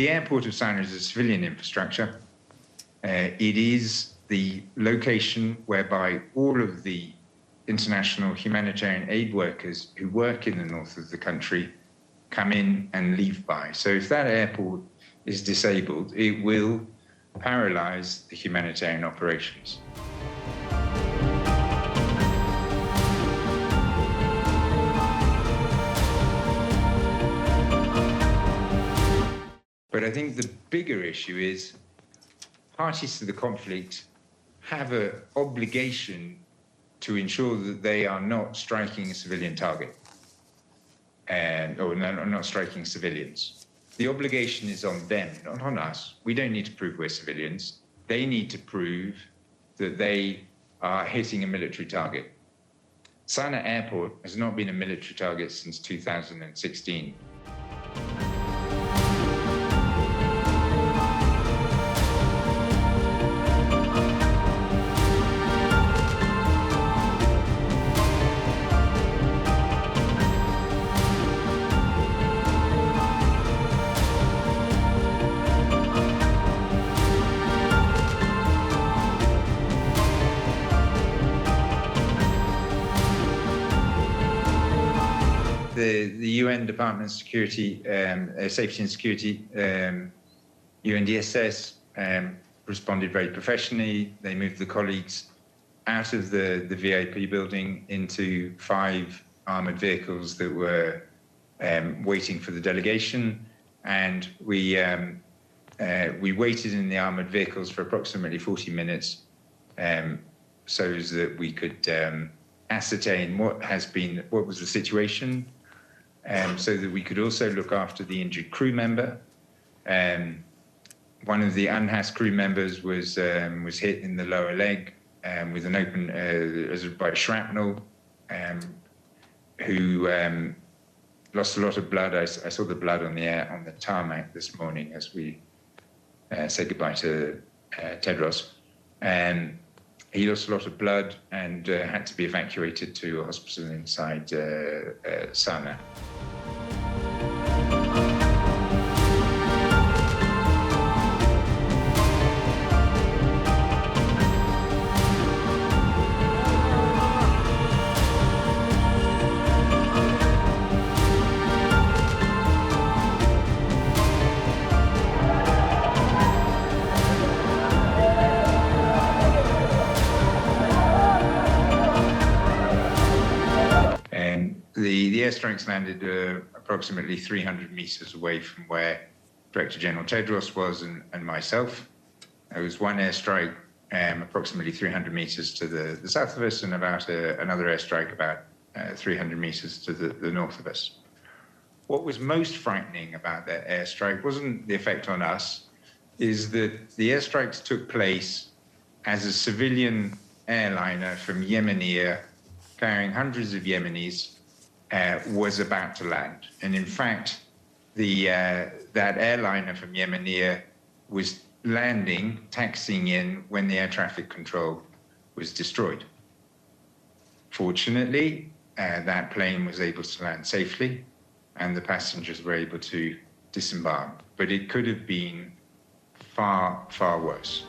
The airport of Sanaa is a civilian infrastructure. It is the location whereby all of the international humanitarian aid workers who work in the north of the country come in and leave by. So if that airport is disabled, it will paralyze the humanitarian operations. But I think the bigger issue is parties to the conflict have an obligation to ensure that they are not striking a civilian target or not striking civilians. The obligation is on them, not on us. We don't need to prove we're civilians. They need to prove that they are hitting a military target. Sanaa Airport has not been a military target since 2016. The UN Department of Security, Safety and Security, UNDSS, responded very professionally. They moved the colleagues out of the VIP building into 5 armored vehicles that were waiting for the delegation. And we waited in the armored vehicles for approximately 40 minutes so that we could ascertain what was the situation, so that we could also look after the injured crew member. One of the unHAS crew members was hit in the lower leg with an open by shrapnel, who lost a lot of blood. I saw the blood on the tarmac this morning as we said goodbye to Tedros. He lost a lot of blood and had to be evacuated to a hospital inside Sanaa. The airstrikes landed approximately 300 meters away from where Director General Tedros was and myself. There was one airstrike approximately 300 meters to the south of us, and about another airstrike about 300 meters to the north of us. What was most frightening about that airstrike wasn't the effect on us, is that the airstrikes took place as a civilian airliner from Yemen carrying hundreds of Yemenis was about to land. And in fact, that airliner from Yemen was landing, taxiing in when the air traffic control was destroyed. Fortunately, that plane was able to land safely and the passengers were able to disembark. But it could have been far, far worse.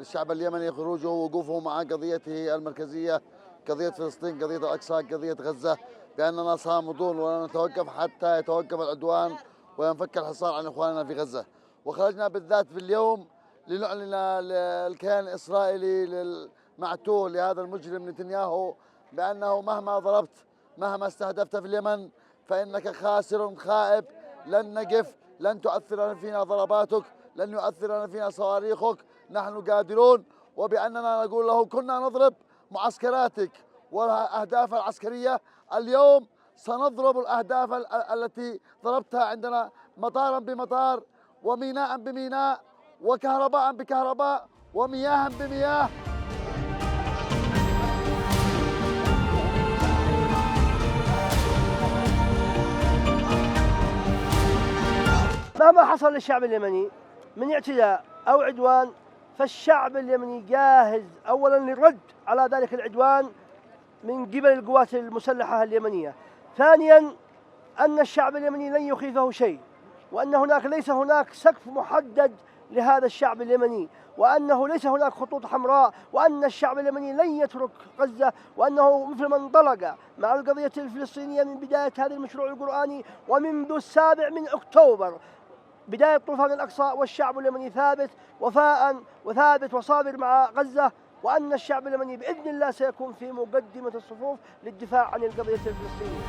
للشعب اليمني خروجه ووقوفه مع قضيته المركزية، قضية فلسطين، قضية الأقصى، قضية غزة، بأننا صامدون ولا نتوقف حتى يتوقف العدوان وينفك الحصار عن إخواننا في غزة. وخرجنا بالذات في اليوم لنعلن الكيان الإسرائيلي المعتوه لهذا المجرم نتنياهو بأنه مهما ضربت، مهما استهدفت في اليمن فإنك خاسر خائب، لن نقف لن تؤثر فينا ضرباتك، لن يؤثر فينا صواريخك، نحن قادرون. وبأننا نقول له كنا نضرب معسكراتك والأهداف العسكرية، اليوم سنضرب الأهداف التي ضربتها عندنا مطارا بمطار وميناء بميناء وكهرباء بكهرباء ومياه بمياه. مهما حصل للشعب اليمني من اعتداء أو عدوان، فالشعب اليمني جاهز أولا للرد على ذلك العدوان من قبل القوات المسلحة اليمنية. ثانيا أن الشعب اليمني لن يخيفه شيء، وأن ليس هناك سقف محدد لهذا الشعب اليمني، وأنه ليس هناك خطوط حمراء، وأن الشعب اليمني لن يترك غزة، وأنه مثل ما انطلق مع القضية الفلسطينية من بداية هذا المشروع القرآني ومنذ 7 أكتوبر بداية طوفان الأقصى، والشعب اليمني ثابت وفاء وثابت وصابر مع غزة، وأن الشعب اليمني بإذن الله سيكون في مقدمة الصفوف للدفاع عن القضية الفلسطينية.